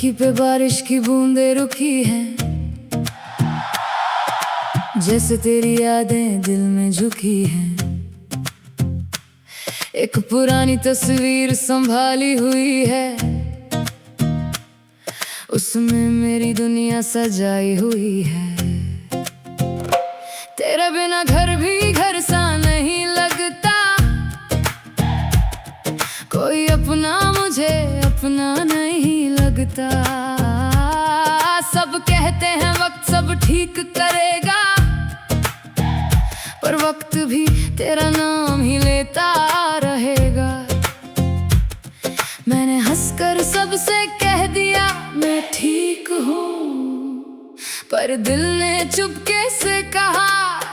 खिड़की पे बारिश की बूंदें रुकी हैं, जैसे तेरी यादें दिल में झुकी हैं। एक पुरानी तस्वीर संभाली हुई है, उसमें मेरी दुनिया सजाई हुई है। तेरे बिना घर भी घर सा नहीं लगता, कोई अपना मुझे अपना नहीं लगता। सब कहते हैं वक्त सब ठीक करेगा, पर वक्त भी तेरा नाम ही लेता रहेगा। मैंने हंसकर सबसे कह दिया मैं ठीक हूँ, पर दिल ने चुपके से कहा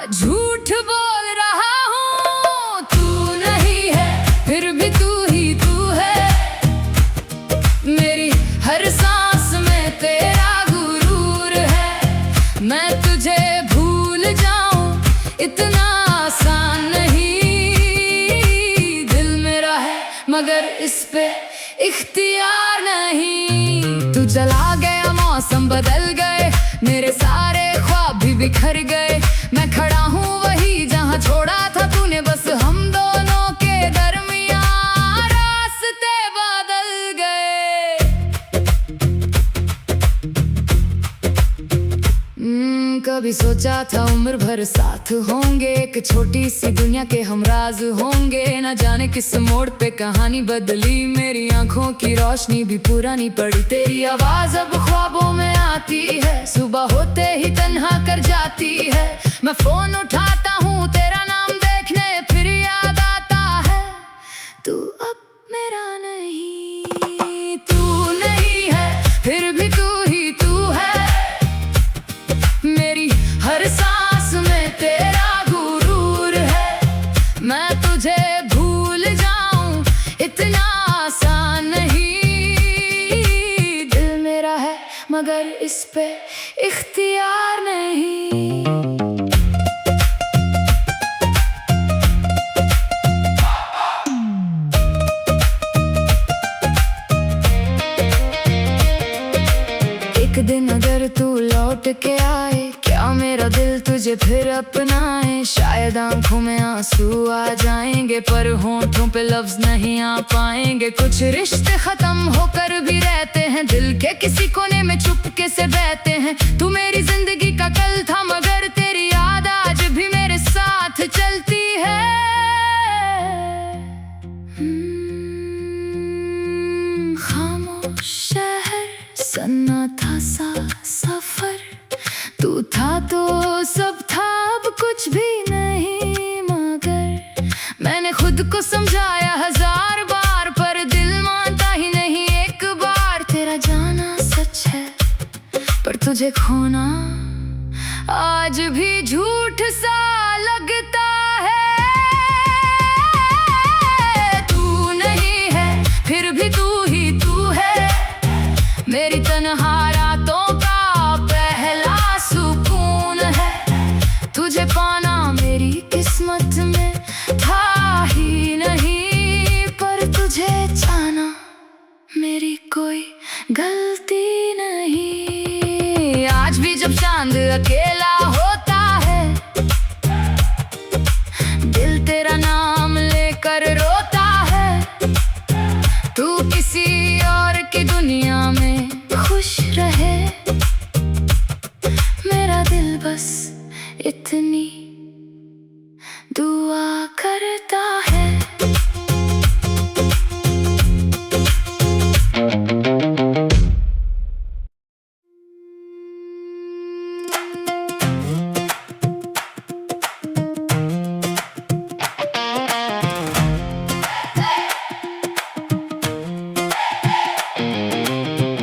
झूठ बोल रहा हूँ। तू नहीं है फिर भी तू ही तू है, मेरी हर सांस में तेरा गुरूर है। मैं तुझे भूल जाऊं इतना आसान नहीं, दिल मेरा है मगर इस पे इख्तियार नहीं। तू चला गया मौसम बदल गए, मेरे सारे ख्वाब भी बिखर गए। मैं खड़ा हूँ वही जहाँ छोड़ा था तूने, बस हम दोनों के दरमियाँ रास्ते बदल गए। कभी सोचा था उम्र भर साथ होंगे, एक छोटी सी दुनिया के हम राज होंगे। न जाने किस मोड़ पे कहानी बदली, मेरी आंखों की रोशनी भी पुरानी पड़ी। तेरी आवाज अब ख्वाबों में आती है, सुबह होते ही तन्हा कर जाती है। मैं फोन उठाता हूँ तेरा नाम देखने, फिर याद आता है तू अब मेरा नहीं। तू नहीं है फिर भी तू ही तू है, मेरी हर सांस में तेरा गुरूर है। मैं तुझे भूल जाऊं इतना आसान नहीं, दिल मेरा है मगर इस पे इख्तियार नहीं। एक दिन अगर तू लौट के आए, क्या मेरा दिल तुझे फिर अपनाए। शायद आंखों में आंसू आ जाएंगे, पर होंठों पे लफ्ज नहीं आ पाएंगे। कुछ रिश्ते खत्म होकर भी रहते हैं, दिल के किसी कोने में चुपके से बहते हैं। तू मेरी जिंदगी का कल था, मगर तेरी याद आज भी मेरे साथ चलती है। खामोश शहर सन्नाटा सा सफर, तू था तो सब था, अब कुछ भी नहीं। मगर मैंने खुद को समझाया हजार बार, पर दिल मानता ही नहीं एक बार। तेरा जाना सच है पर तुझे खोना आज भी झूठ सा लगता है। तू नहीं है फिर भी तू ही तू है, मेरी तन्हा रातों का पहला सुकून है। तुझे पाना मेरी किस्मत में था ही नहीं, पर तुझे चाहना मेरी कोई गलती नहीं। आज भी जब चांद अकेला होता है, दिल तेरा नाम लेकर रोता है। तू किसी और की दुनिया में खुश रहे, मेरा दिल बस इतनी दुआ करता है।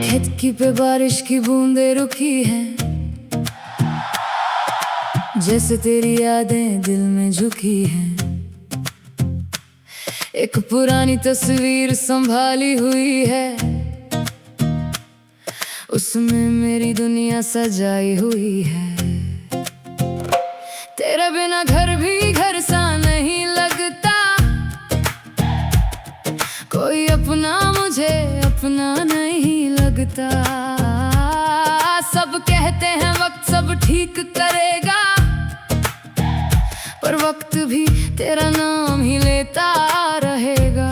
खिड़की पे बारिश की बूंदें रुकी हैं, जैसे तेरी यादें दिल में झुकी हैं। एक पुरानी तस्वीर संभाली हुई है, उसमें मेरी दुनिया सजाई हुई है। तेरे बिना घर भी घर सा नहीं लगता, कोई अपना मुझे अपना नहीं लगता। लगता। सब कहते हैं वक्त सब ठीक करेगा, पर वक्त भी तेरा नाम ही लेता रहेगा।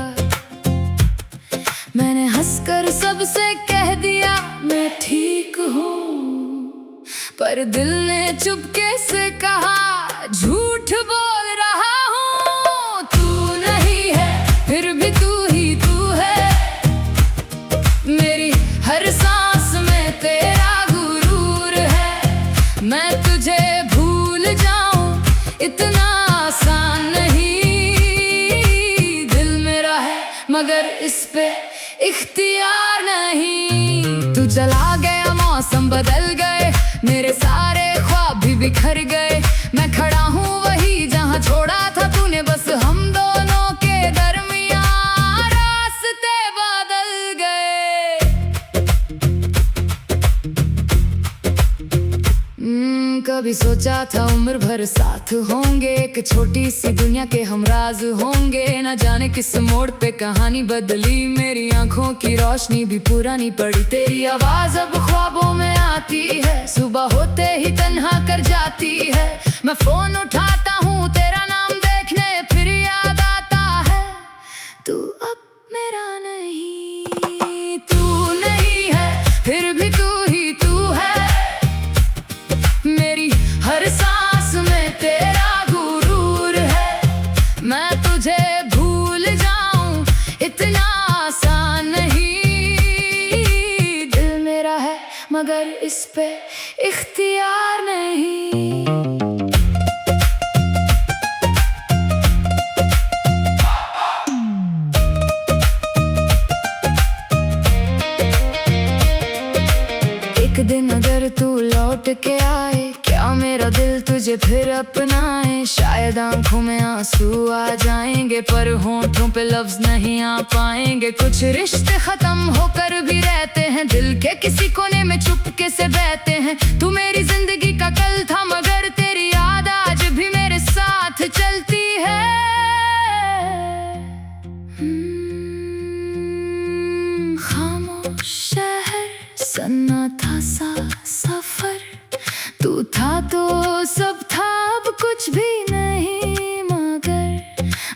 मैंने हंसकर सबसे कह दिया मैं ठीक हूँ, पर दिल ने चुपके से कहा झूठ बोल रहा हूँ। तू नहीं है फिर भी तू ही तू है, मेरी हर सांस में तेरा गुरूर है। मैं तुझे भूल जाऊं इतना आसान नहीं, दिल मेरा है मगर इस पे इख्तियार नहीं। तू चला गया मौसम बदल गए, मेरे सारे ख्वाब भी बिखर गए। मैं खड़ा हूँ वही जहाँ छोड़ा था तूने, बस हम दोनों के दरमियाँ रास्ते बदल गए। कभी सोचा था उम्र भर साथ होंगे, एक छोटी सी दुनिया के हम राज होंगे। न जाने किस मोड़ पे कहानी बदली, मेरी आंखों की रोशनी भी पुरानी पड़ी। तेरी आवाज अब ख्वाबों में आती है, सुबह होते ही तन्हा कर जाती है। मैं फोन उठाता हूँ तेरा नाम देखने, फिर याद आता है तू अब मेरा नहीं। तू नहीं है फिर भी तू ही तू है, मेरी हर सांस में तेरा गुरूर है। मैं तुझे भूल जाऊं इतना आसान नहीं, दिल मेरा है मगर इस पे इख्तियार नहीं। एक दिन अगर तू लौट के आए, क्या मेरा दिल तुझे फिर अपनाए। शायद आंखों में आंसू आ जाएंगे, पर होंठों पे लफ्ज नहीं आ पाएंगे। कुछ रिश्ते खत्म होकर भी रहते हैं, दिल के किसी कोने में चुपके से बहते हैं। तू मेरी जिंदगी का कल था, मगर तेरी याद आज भी मेरे साथ चलती है। खामोश शहर, सन्नाटा सा सफर, तू था तो सब था, अब कुछ भी नहीं। मगर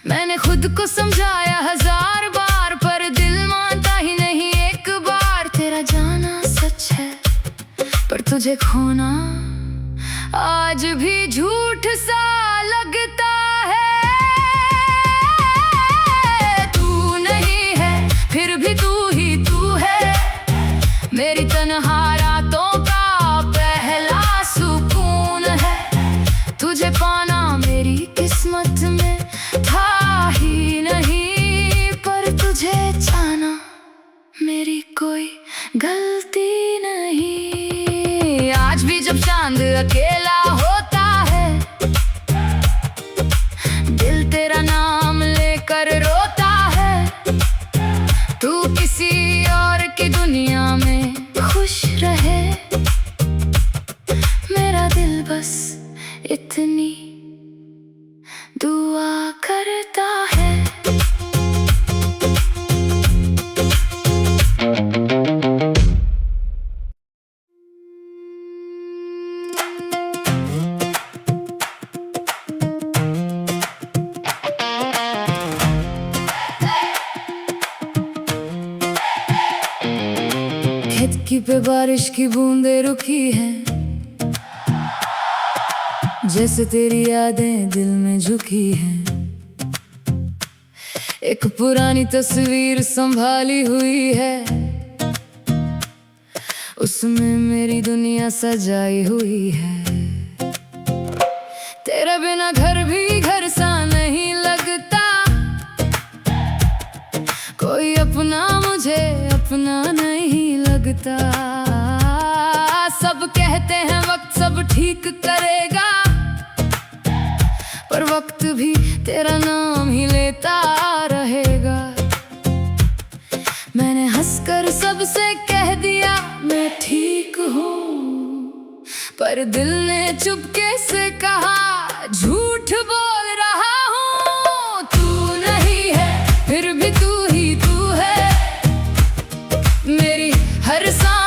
मैंने खुद को समझाया 1000 बार, पर दिल मानता ही नहीं एक बार। तेरा जाना सच है पर तुझे खोना आज भी झूठ सा लगता है। तू नहीं है फिर भी तू ही तू है, मेरी तन्हा रातों का पहला सुकून है। तुझे पाना मेरी किस्मत में था ही नहीं, पर तुझे जाना मेरी कोई गलती नहीं। आज भी जब चांद अकेला होता है, दिल तेरा नाम लेकर रोता है। तू किसी और की दुनिया में खुश रहे, मेरा दिल बस इतनी दुआ करता है। खिड़की पे बारिश की बूंदें रुकी हैं, जैसे तेरी यादें दिल में झुकी हैं। एक पुरानी तस्वीर संभाली हुई है, उसमें मेरी दुनिया सजाई हुई है। तेरे बिना घर भी घर सा नहीं लगता, कोई अपना मुझे अपना नहीं लगता। सब कहते हैं वक्त सब ठीक करेगा, पर वक्त भी तेरा नाम ही लेता रहेगा। मैंने हंसकर सबसे कह दिया मैं ठीक हूँ, पर दिल ने चुपके से कहा झूठ बोल रहा हूँ। तू नहीं है फिर भी तू ही तू है, मेरी हर सांस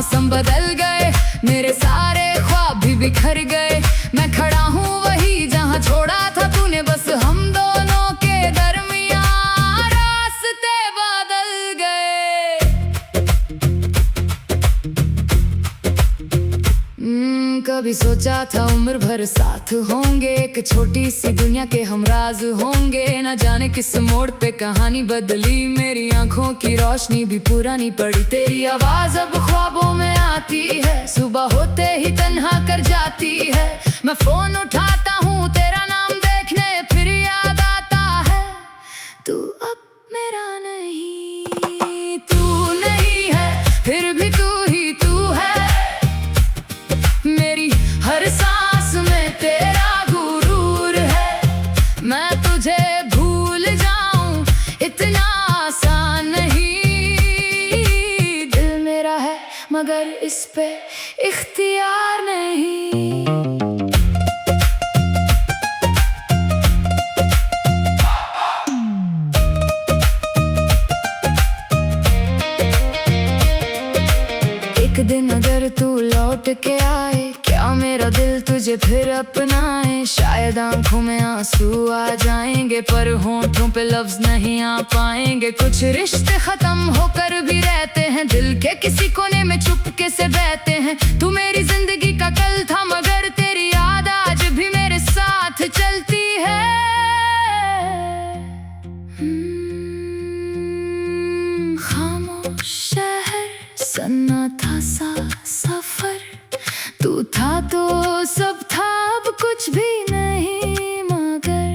मौसम बदल गए, मेरे सारे ख्वाब भी बिखर गए। मैं खड़ा हूँ वही जहाँ छोड़ा था तूने, बस हम दोनों के दरमियाँ रास्ते बदल गए। कभी सोचा था उम्र भर साथ होंगे, एक छोटी सी दुनिया के हम राज होंगे। न जाने किस मोड़ पे कहानी बदली, मेरी आंखों की रोशनी भी पुरानी पड़ी। तेरी आवाज अब ख्वाबों में आती है, सुबह होते ही तन्हा कर जाती है। मैं फोन उठाता हूँ तेरा नाम देखने, फिर याद आता है तू अब मेरा नहीं। तू नहीं है फिर भी तू ही तू है, मेरी हर सांस में तेरा गुरूर है। मैं तुझे भूल जाऊं इतना आसान नहीं, दिल मेरा है मगर इस पे इख्तियार नहीं। एक दिन अगर तू लौट के आए, क्या मेरा दिल तुझे फिर अपनाए। शायद आंखों में आंसू आ जाएंगे, पर होंठों पे लफ्ज नहीं आ पाएंगे। कुछ रिश्ते खत्म होकर भी रहते हैं, दिल के किसी कोने में चुपके से बहते हैं। तू मेरी जिंदगी का कल था, मगर तेरी याद आज भी मेरे साथ चलती है। खामोश शहर, सन्नाटा सा सफर, तू था तो सब था, अब कुछ भी नहीं। मगर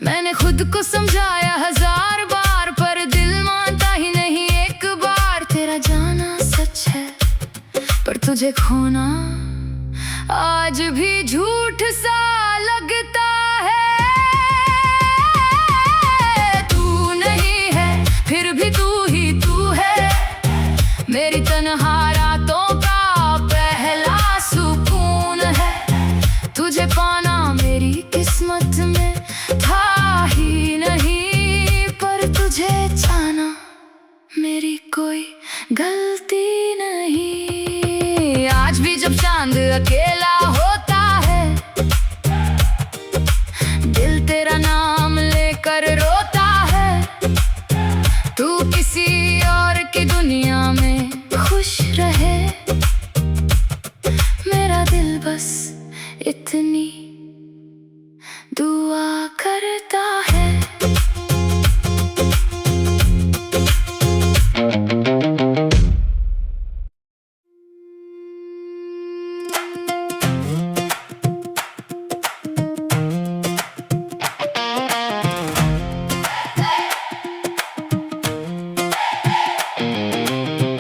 मैंने खुद को समझाया 1000 बार, पर दिल मानता ही नहीं एक बार। तेरा जाना सच है पर तुझे खोना आज भी झूठ सा लगता है। तू नहीं है फिर भी तू ही तू है, मेरी तन्हा रातों का पहला सुकून है। तुझे पाना मेरी किस्मत में था ही नहीं, पर तुझे जाना मेरी कोई गलती नहीं। आज भी जब चांद अकेला होता है, दिल तेरा नाम लेकर रोता है। तू किसी और की दुनिया में खुश रहे, मेरा दिल बस इतनी दुआ करता है।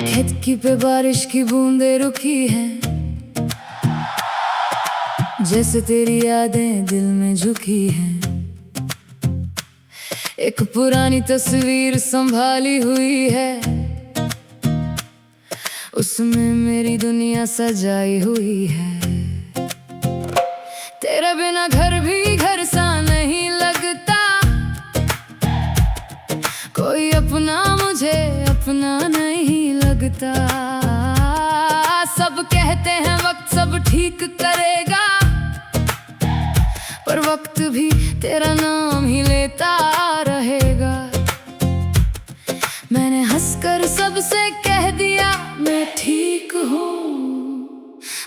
खिड़की पे बारिश की बूंदें रुकी हैं, जैसे तेरी यादें दिल में झुकी हैं। एक पुरानी तस्वीर संभाली हुई है, उसमें मेरी दुनिया सजाई हुई है। तेरे बिना घर भी घर सा नहीं लगता, कोई अपना मुझे अपना नहीं लगता। सब कहते हैं वक्त सब ठीक करेगा, पर वक्त भी तेरा नाम ही लेता रहेगा। मैंने हंसकर सबसे कह दिया मैं ठीक हूँ,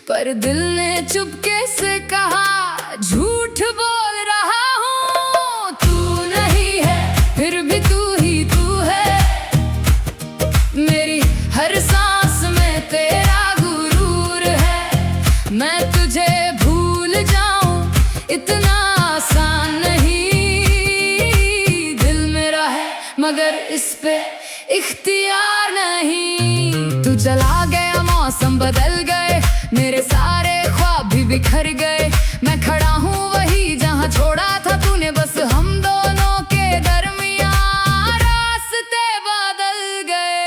पर दिल ने चुपके से कहा झूठ बोल रहा हूँ। तू नहीं है फिर भी तू ही तू है, मेरी हर सांस में तेरा गुरूर है। मैं तुझे भूल जाऊं इतना आसान नहीं, दिल मेरा है मगर इस पे इख्तियार नहीं। तू चला गया मौसम बदल गए, मेरे सारे ख्वाब भी बिखर गए। मैं खड़ा हूँ वही जहाँ छोड़ा था तूने, बस हम दोनों के दरमियाँ रास्ते बदल गए।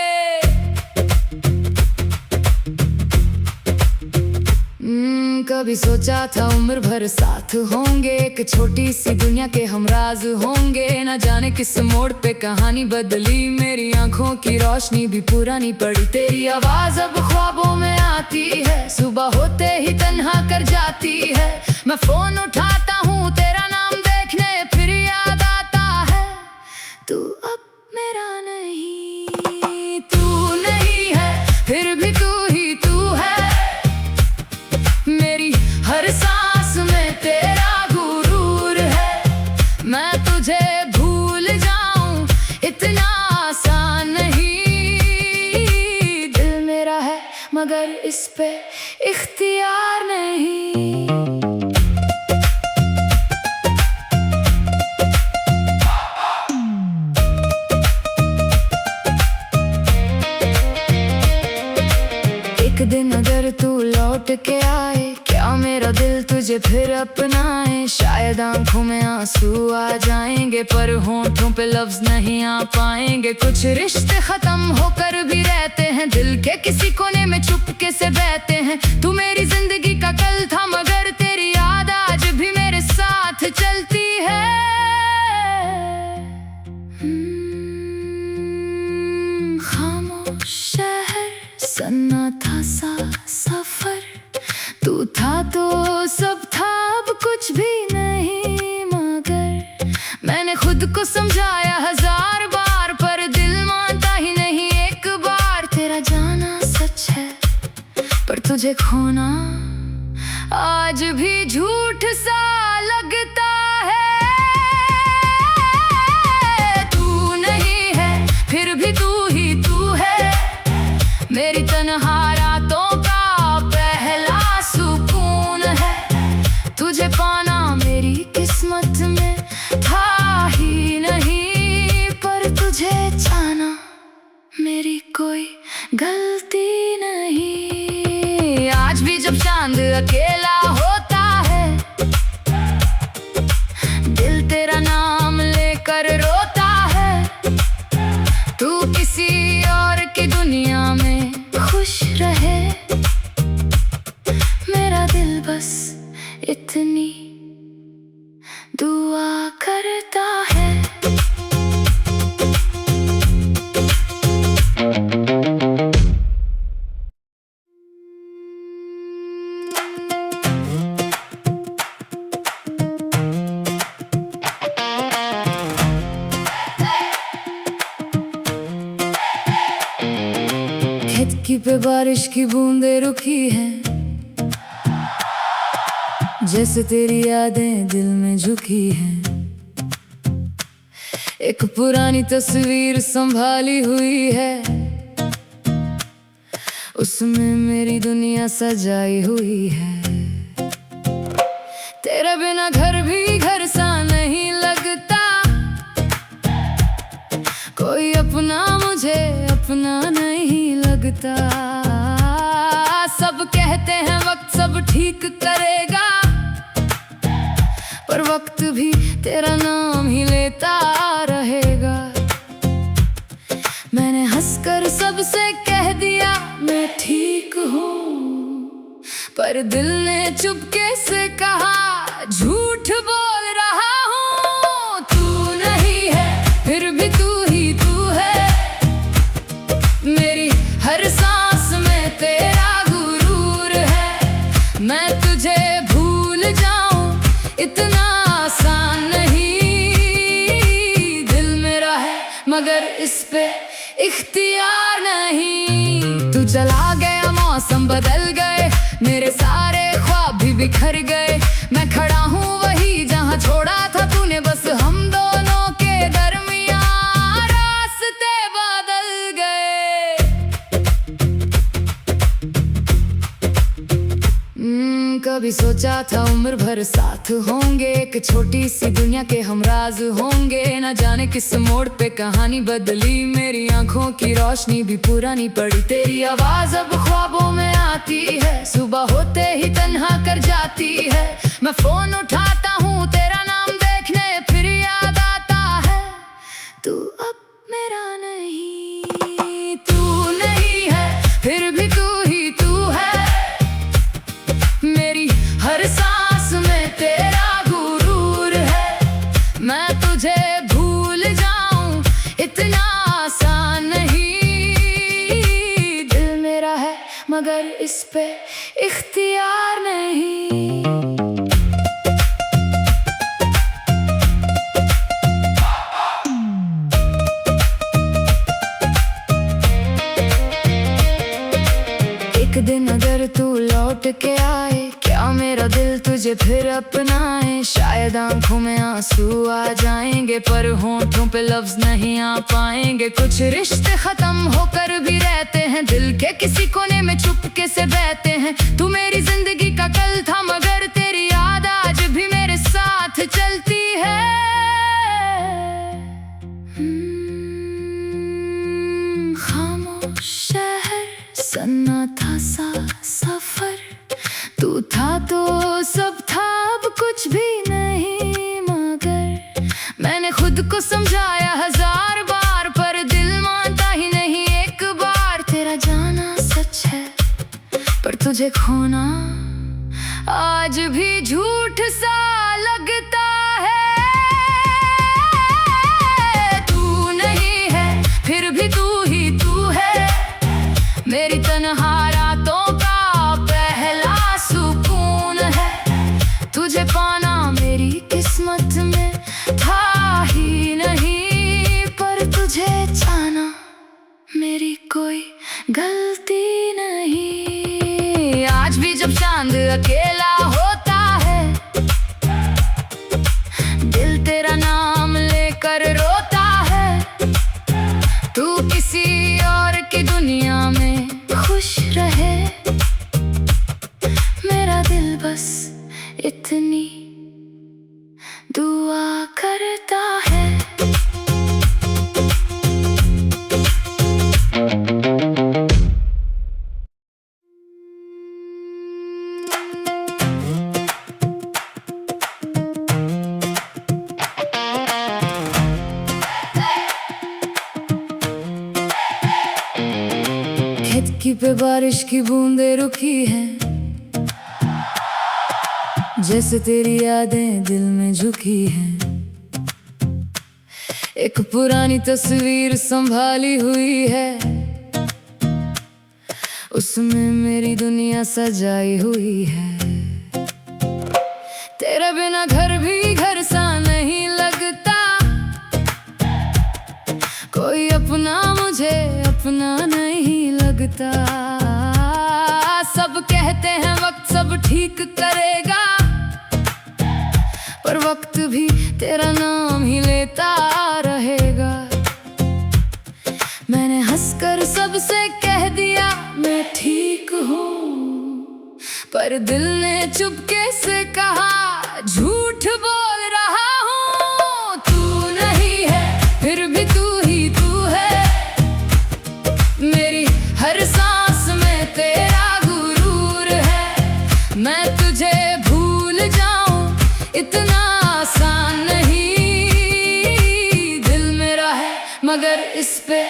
कभी सोचा था उम्र भर साथ होंगे, एक छोटी सी दुनिया के हम राज होंगे। न जाने किस मोड़ पे कहानी बदली, मेरी आंखों की रोशनी भी पुरानी पड़ी। तेरी आवाज अब ख्वाबों में जाती है। मैं फोन उठाता हूँ तेरा नाम देखने, फिर याद आता है तू अब मेरा नहीं। तू नहीं है फिर भी तू ही तू है, मेरी हर सांस में तेरा गुरूर है। मैं तुझे भूल जाऊं इतना आसान नहीं, दिल मेरा है मगर इस पे इख्तियार नहीं। एक दिन अगर तू लौट के आए, क्या मेरा दिल तुझे फिर अपनाए। शायद आंखों में आंसू आ जाएंगे, पर होंठों पे लफ्ज नहीं आ पाएंगे। कुछ रिश्ते खत्म होकर भी रहते हैं, दिल के किसी कोने में चुपके से बहते हैं। तू मेरी जिंदगी का कल था, मगर तेरी याद आज भी मेरे साथ चलती है। खामोश शहर, सन्नाटा सा सफर, तू था तो सब था, अब कुछ भी नहीं। मगर मैंने खुद को समझाया 1000 बार, पर दिल मानता ही नहीं एक बार। तेरा जाना सच है पर तुझे खोना आज भी झूठ सा लगता है। तू नहीं है फिर भी तू ही तू है, मेरी तन्हा रातों का पहला सुकून है। तुझे पाना मेरी किस्मत में था ही नहीं, पर तुझे जाना मेरी कोई गलती नहीं। आज भी जब चांद अकेला होता है, दिल तेरा नाम लेकर रोता है। तू किसी और की दुनिया में खुश रहे, मेरा दिल बस इतनी दुआ करता है। खिड़की पे बारिश की बूंदें रुकी हैं, जैसे तेरी यादें दिल में झुकी हैं। एक पुरानी तस्वीर संभाली हुई है, उसमें मेरी दुनिया सजाई हुई है। तेरे बिना घर भी घर सा नहीं लगता, कोई अपना मुझे अपना नहीं लगता। सब कहते हैं वक्त सब ठीक करेगा, पर वक्त भी तेरा नाम ही लेता रहेगा। मैंने हंसकर सबसे कह दिया मैं ठीक हूँ, पर दिल ने चुपके से कहा झूठ बोल रहा हूँ। तू नहीं है फिर भी तू ही तू है, मेरी हर सांस में तेरा गुरूर है। मैं तुझे भूल जाऊं इतना आसान नहीं, दिल मेरा है मगर इस पे इख्तियार नहीं। तू चला गया मौसम बदल गए, मेरे सारे ख्वाब भी बिखर गए। मैं खड़ा हूँ वही जहाँ छोड़ा था तूने, बस हम दोनों के दरमियां रास्ते बदल गए। कभी सोचा था उम्र भर साथ होंगे, एक छोटी सी दुनिया के हम राज होंगे। न जाने किस मोड़ पे कहानी बदली, मेरी आंखों की रोशनी भी पुरानी पड़ी। तेरी आवाज अब ख्वाबों में आती है, सुबह होते ही तन्हा कर जाती है। मैं फोन उठाता हूँ तेरा नाम देखने, फिर याद आता है तू अब मेरा नहीं। तू नहीं है फिर भी तू ही तू है, मेरी हर सांस में तेरा गुरूर है। मैं तुझे भूल जाऊं इतना आसान नहीं, दिल मेरा है मगर मगर इस पे इख्तियार नहीं। एक दिन अगर तू लौट के आए, क्या मेरा दिल तुझे फिर अपनाए। शायद आंखों में आंसू आ जाएंगे, पर होंठों पे लफ्ज नहीं आ पाएंगे। कुछ रिश्ते खत्म होकर भी रहते हैं, दिल के किसी कोने में चुपके से बहते हैं। तू मेरी जिंदगी का कल था, मगर तेरी याद आज भी मेरे साथ चलती है। खामोश शहर, सन्नाटा सा सफर, तू था तो सब था, अब कुछ भी नहीं। मगर मैंने खुद को समझाया 1000 बार, पर दिल मानता ही नहीं एक बार। तेरा जाना सच है, पर तुझे खोना आज भी झूठ सा लगता है। तू नहीं है, फिर भी तू ही तू है। मेरी तन्हा रातों का पहला सुकून है। तुझे पाना मेरी किस्मत में था ही नहीं, पर तुझे जाना मेरी कोई गलती नहीं। आज भी जब चांद अकेला होता है, दिल तेरा नाम लेकर रोता है। तू किसी और की दुनिया में खुश रहे, मेरा दिल बस इतनी दुआ करता है। खिड़की पे बारिश की बूंदें रुकी हैं, जैसे तेरी यादें दिल में झुकी हैं। एक पुरानी तस्वीर संभाली हुई है, उसमें मेरी दुनिया सजाई हुई है। तेरे बिना घर भी घर सा नहीं लगता, कोई अपना मुझे अपना नहीं लगता। सब कहते हैं वक्त सब ठीक करेगा, पर वक्त भी तेरा नाम ही लेता रहेगा। मैंने हंसकर सबसे कह दिया मैं ठीक हूँ, पर दिल ने चुपके से कहा झूठ बोल रहा हूँ। तू नहीं है, फिर भी तू ही तू है। मेरी हर सांस में तेरा गुरूर है। मैं तुझे भूल जाऊं इतना आसान नहीं। दिल मेरा है मगर इस पे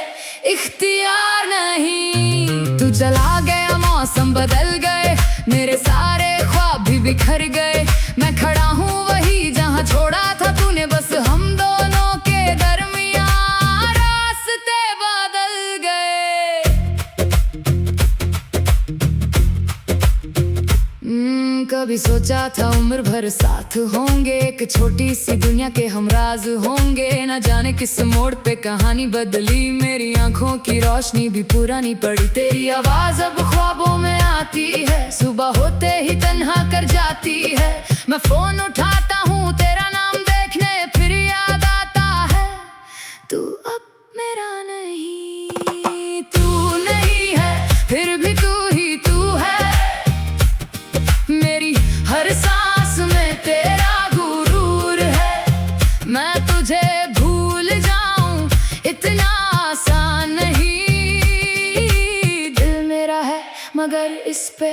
इख्तियार नहीं। तू चला गया, मौसम बदल गए, मेरे सारे ख्वाब भी बिखर गए। मैं खड़ा हूँ वही जहाँ छोड़ा था तूने, बस हम दोनों के दरमियाँ रास्ते बदल गए। कभी सोचा था उम्र भर साथ होंगे, एक छोटी सी दुनिया के हम राज होंगे। न जाने किस मोड़ पे कहानी बदली, मेरी आंखों की रोशनी भी पुरानी पड़ी। तेरी आवाज अब ख्वाबों में आती है, सुबह होते ही तन्हा कर जाती है। मैं फोन उठाता हूँ तेरा नाम देखने, फिर याद आता है तू अब मेरा नहीं। तू नहीं है, फिर भी तू ही तू है। मेरी हर सांस में तेरा गुरूर है। मैं तुझे भूल जाऊं इतना आसान नहीं। दिल मेरा है मगर इस पे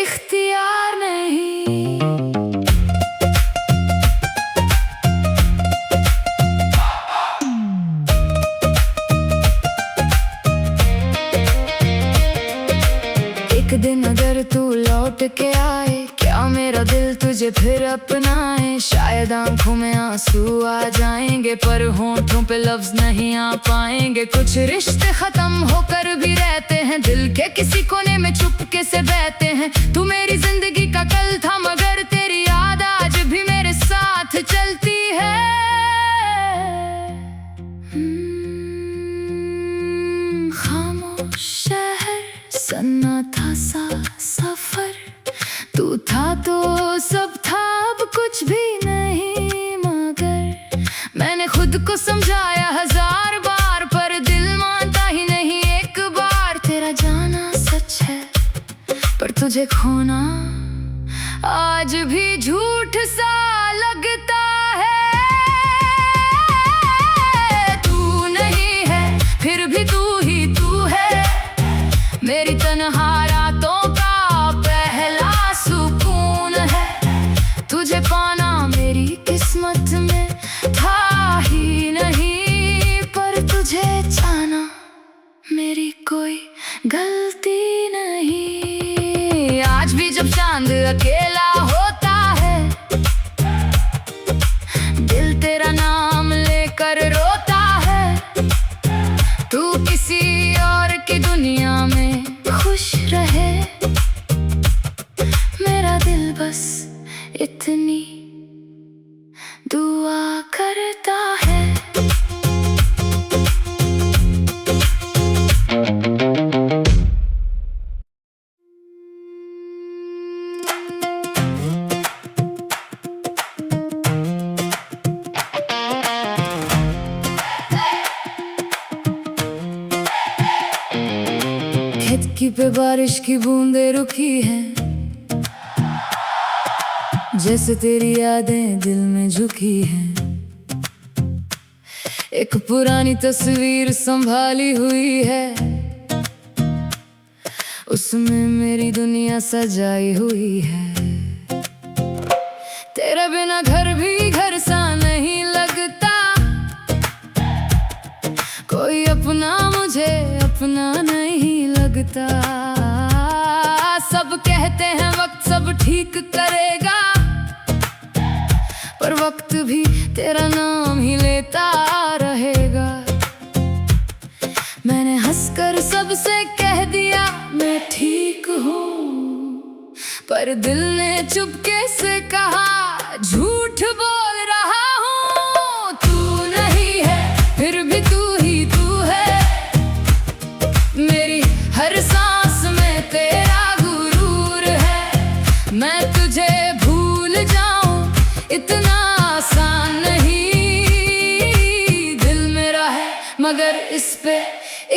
इख्तियार नहीं। एक दिन अगर तू लौट के आए, क्या मेरा दिल तुझे फिर अपनाए। शायद आंखों में आंसू आ जाएंगे, पर होंठों पे लफ्ज नहीं आ पाएंगे। कुछ रिश्ते खत्म होकर भी रहते हैं, दिल के किसी कोने में चुपके से बहते हैं। तू मेरी जिंदगी का कल था, मगर तेरी याद आज भी मेरे साथ चलती है। खामोश शहर, सन्नाटा सा सफर, तू था तो सब था, अब कुछ भी नहीं। मगर मैंने खुद को समझाया 1000 बार, पर दिल मानता ही नहीं एक बार। तेरा जाना सच है, पर तुझे खोना आज भी झूठ सा लगता है। तू नहीं है, फिर भी तू ही तू है, मेरी तन्हा रातों का पहला सुकून है। तुझे पाना मेरी किस्मत में था ही नहीं, पर तुझे जाना मेरी कोई गलती नहीं। आज भी जब चांद अकेला होता है, दिल तेरा नाम लेकर रोता है। तू किसी और की दुनिया में खुश रहे, मेरा दिल बस इतनी दुआ करता है। खिड़की पे बारिश की बूंदें रुकी हैं, जैसे तेरी यादें दिल में झुकी हैं। एक पुरानी तस्वीर संभाली हुई है, उसमें मेरी दुनिया सजाई हुई है। तेरे बिना घर भी घर सा नहीं लगता, कोई अपना मुझे अपना नहीं लगता। सब कहते हैं वक्त सब ठीक करेगा, पर वक्त भी तेरा नाम ही लेता रहेगा। मैंने हंसकर सबसे कह दिया मैं ठीक हूँ, पर दिल ने चुपके से कहा झूठ बोल रहा हूँ। तू नहीं है, फिर भी तू ही तू है, मेरी हर सांस में तेरा गुरूर है। मैं तुझे भूल जाऊं इतना आसान नहीं, दिल मेरा है मगर इस पे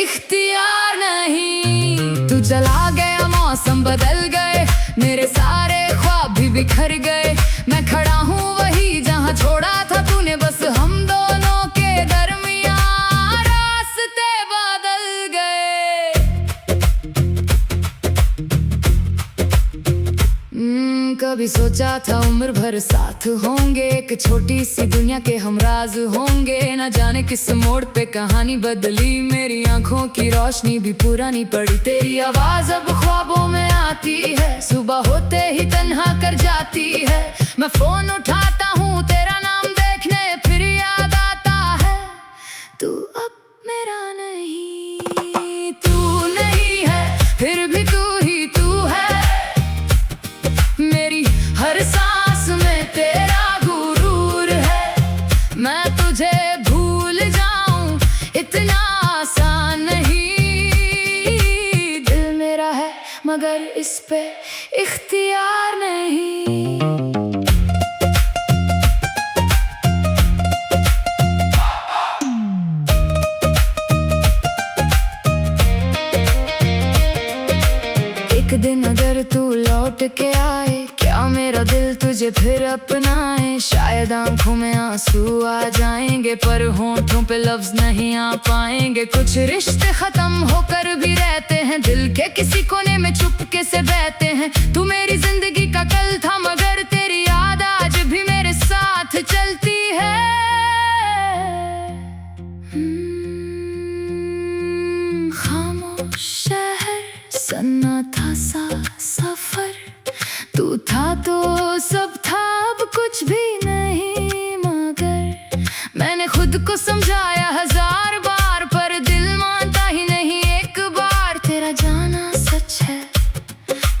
इख्तियार नहीं। तू चला गया, मौसम बदल गए, मेरे सारे ख्वाब भी बिखर गए। मैं खड़ा हूँ वही जहाँ छोड़ा था तूने, बस हम दोनों के दरमियान रास्ते बदल गए। कभी सोचा था उम्र भर साथ होंगे, एक छोटी सी दुनिया के हम राज होंगे। न जाने किस मोड़ पे कहानी बदली, मेरी आंखों की रोशनी भी पुरानी पड़ी। तेरी आवाज अब ख्वाबों में आती है, सुबह होते ही तन्हा कर जाती है। मैं फोन उठाता हूँ तेरा नाम देखने, फिर याद आता है तू अब मेरा नहीं। तू नहीं है, फिर भी तू ही तू है, मेरी हर सांस में तेरा गुरूर है। मैं तुझे भूल जाऊं इतना आसान नहीं, दिल मेरा है मगर इस पे इख्तियार नहीं। एक दिन अगर तू लौट के आए, क्या मेरा दिल तुझे फिर अपनाए। शायद आंखों में आंसू आ जाएंगे, पर होंठों पे लफ्ज नहीं आ पाएंगे। कुछ रिश्ते खत्म होकर भी रहते हैं, दिल के किसी कोने में चुपके से बहते हैं। तू मेरी जिंदगी का कल था, मगर तेरी याद आज भी मेरे साथ चलती है। खामोश शहर, सन्नाटा सा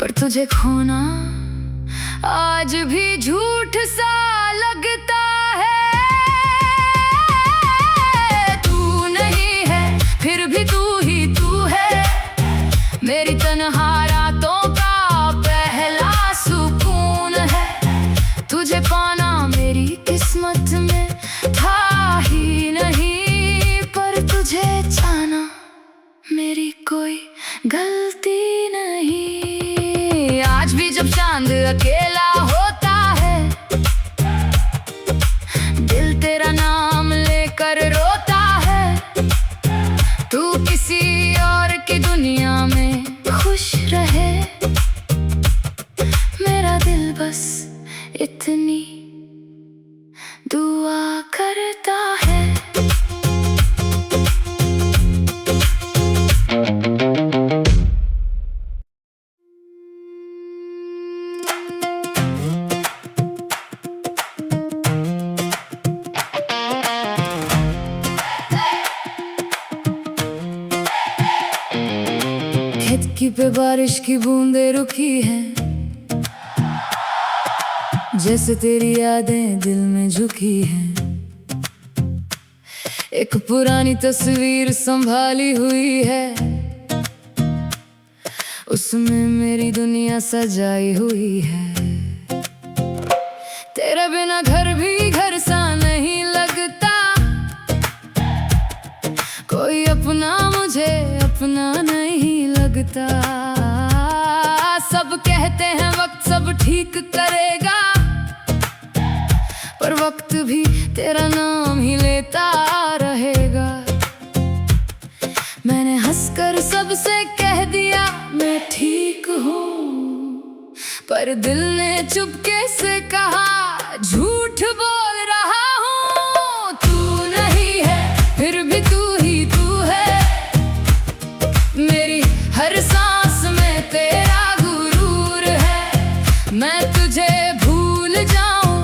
पर तुझे खोना आज भी झूठ सा लगता है। तू नहीं है फिर भी तू ही तू है, मेरी तन्हा रातों का पहला सुकून है। तुझे पाना मेरी किस्मत में था ही नहीं, पर तुझे जाना मेरी कोई गलती नहीं। आज भी जब चांद अकेला होता है, दिल तेरा नाम लेकर रोता है। तू किसी और की दुनिया में खुश रहे, मेरा दिल बस इतनी दुआ करता है। खिड़की पे बारिश की बूंदें रुकी हैं, जैसे तेरी यादें दिल में झुकी हैं। एक पुरानी तस्वीर संभाली हुई है, उसमें मेरी दुनिया सजाई हुई है। तेरे बिना घर भी घर सा नहीं लगता, कोई अपना मुझे अपना नहीं लगता। सब कहते हैं वक्त सब ठीक करेगा, पर वक्त भी तेरा नाम ही लेता रहेगा। मैंने हंसकर सबसे कह दिया मैं ठीक हूँ, पर दिल ने चुपके से कहा झूठ बोल रहा हूँ। तू नहीं है फिर भी तू ही तू है, मेरी हर सांस में तेरा गुरूर है। मैं तुझे भूल जाऊं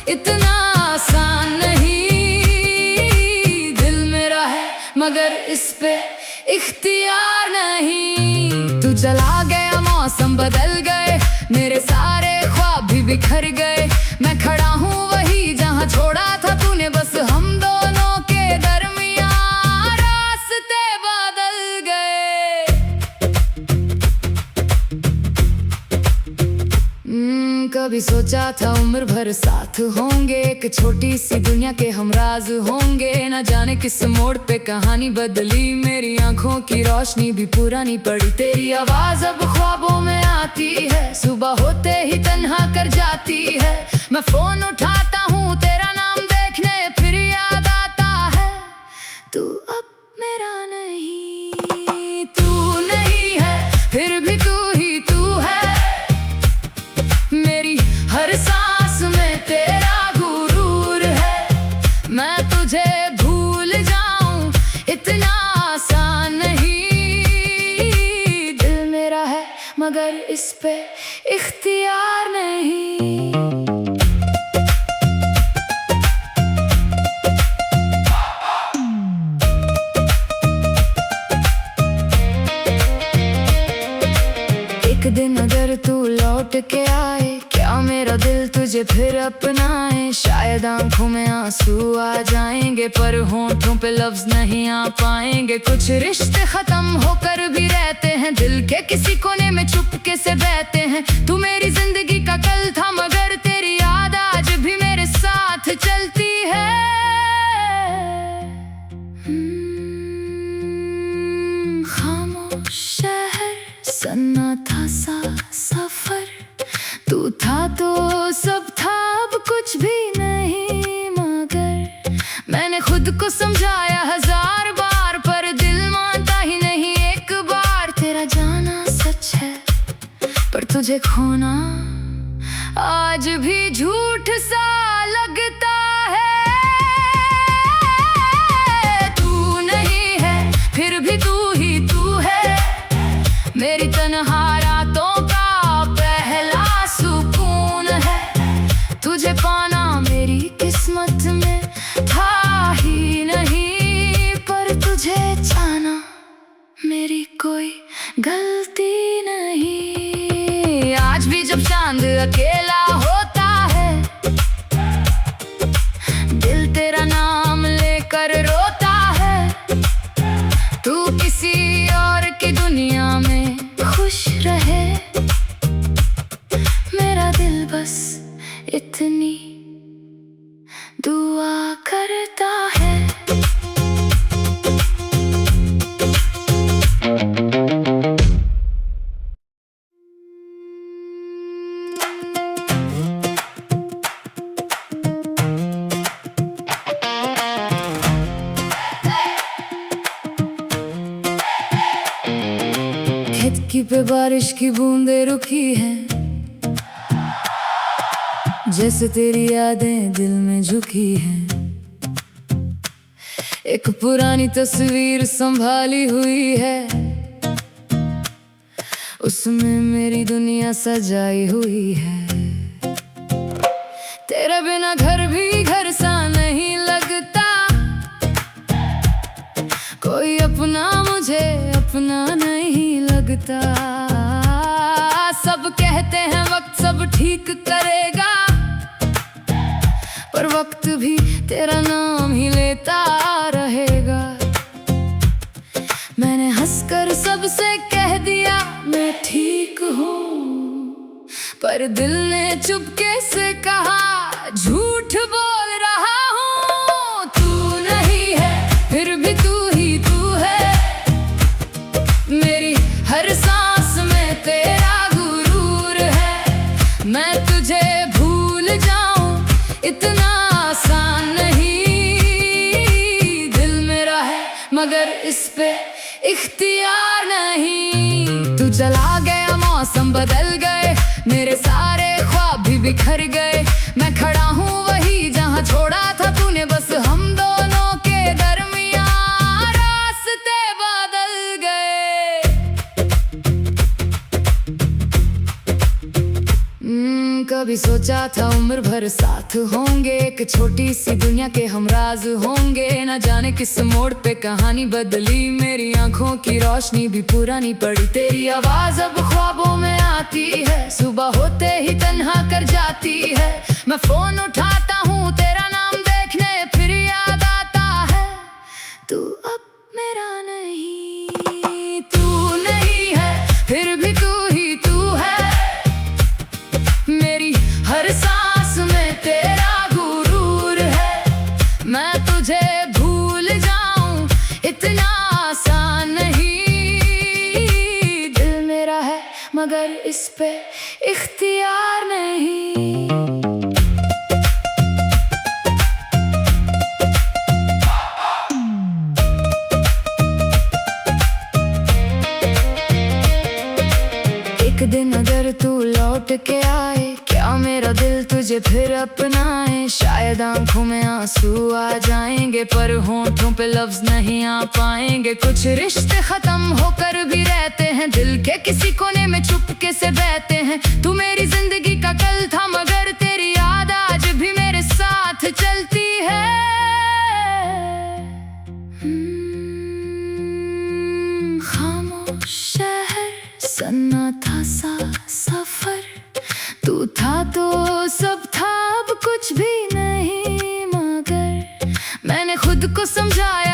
इतना आसान नहीं, दिल मेरा है मगर इस पे इख्तियार नहीं। तू चला गया मौसम बदल गए, मेरे सारे ख्वाब भी बिखर गए। मैं खड़ा हूँ वही जहाँ छोड़ा था तूने, बस हम दोनों के दरमियाँ रास्ते बदल गए। कभी सोचा था उम्र भर साथ होंगे, एक छोटी सी दुनिया के हम राज होंगे। न जाने किस मोड़ पे कहानी बदली, मेरी आंखों की रोशनी भी पुरानी पड़ी। तेरी आवाज अब ख्वाबों में आती है, सुबह होते ही तन्हा कर जाती है। मैं फोन उठाता हूँ तेरा नाम देखने, फिर याद आता है तू अब मेरा नहीं। तू नहीं है फिर भी तू ही तू है, मेरी हर सांस में तेरा गुरूर है। मैं तुझे भूल जाऊं इतना आसान नहीं, दिल मेरा है मगर इस पे इख्तियार नहीं। एक दिन अगर तू लौट के आए, क्या मेरा दिल तुझे फिर अपनाए। शायद आंखों में आंसू आ जाएंगे, पर होंठों पे लफ्ज नहीं आ पाएंगे। कुछ रिश्ते खत्म होकर भी रहते हैं, दिल के किसी कोने में चुपके से बहते हैं। तू मेरी जिंदगी का कल था, मगर तेरी याद आज भी मेरे साथ चलती है। खामोश शहर, सन्नाटा सा सफर, तू था तो सब था, अब कुछ भी नहीं। मगर मैंने खुद को समझाया 1000 बार, पर दिल मानता ही नहीं एक बार। तेरा जाना सच है पर तुझे खोना आज भी झूठ सा लगता है। तू नहीं है फिर भी तू ही तू है, मेरी तन्हा रातों का पहला सुकून है। तुझे पाना मेरी किस्मत में था ही नहीं, पर तुझे जाना मेरी कोई गलती नहीं। जब चांद अकेला होता है, दिल तेरा नाम लेकर रोता है। तू किसी और की दुनिया में खुश रहे, मेरा दिल बस इतनी दुआ करता है। खिड़की पे बारिश की बूंदें रुकी हैं, जैसे तेरी यादें दिल में झुकी हैं। एक पुरानी तस्वीर संभाली हुई है, उसमें मेरी दुनिया सजाई हुई है। तेरे बिना घर भी घर सा नहीं लगता, कोई अपना मुझे अपना नहीं लगता। सब कहते हैं वक्त सब ठीक करेगा, पर वक्त भी तेरा नाम ही लेता रहेगा। मैंने हंसकर सबसे कह दिया मैं ठीक हूँ, पर दिल ने चुपके से कहा झूठ बोल रहा हूँ। तू नहीं है फिर भी तू ही तू है, मेरी हर सांस में तेरा गुरूर है। मैं तुझे भूल जाऊं इतना आसान नहीं, दिल मेरा है मगर इस पे इख्तियार नहीं। तू चला गया मौसम बदल गए, मेरे सारे ख्वाब भी बिखर गए। मैं खड़ा हूँ वही जहाँ छोड़ा था तूने, बस हम दोनों के दरमियाँ रास्ते बदल गए। कभी सोचा था उम्र भर साथ होंगे, एक छोटी सी दुनिया के हम राज होंगे। न जाने किस मोड़ पे कहानी बदली, मेरी आंखों की रोशनी भी पुरानी पड़ी। तेरी आवाज अब ख्वाबों में आती है, सुबह होते ही तन्हा कर जाती है। मैं फोन उठाता हूँ तेरा नाम देखने, फिर याद आता है तू अब मेरा नहीं। तू नहीं है फिर भी तू ही तू है, मेरी हर सांस में तेरा गुरूर है। मैं तुझे भूल जाऊं इतना आसान नहीं, दिल मेरा है मगर इस पे इख्तियार नहीं। एक दिन अगर तू लौट के आए, क्या मेरा दिल तुझे फिर अपनाए। शायद आंखों में आंसू आ जाएंगे, पर होंठों पे लफ्ज नहीं आ पाएंगे। कुछ रिश्ते खत्म होकर भी रहते हैं, दिल के किसी कोने में चुपके से बहते हैं। तू मेरी जिंदगी का कल था मगर तेरी याद आज भी मेरे साथ चलती है। खामोश शहर सन्नाटा सा सफर, तू था तो सब था अब कुछ भी नहीं, मगर मैंने खुद को समझाया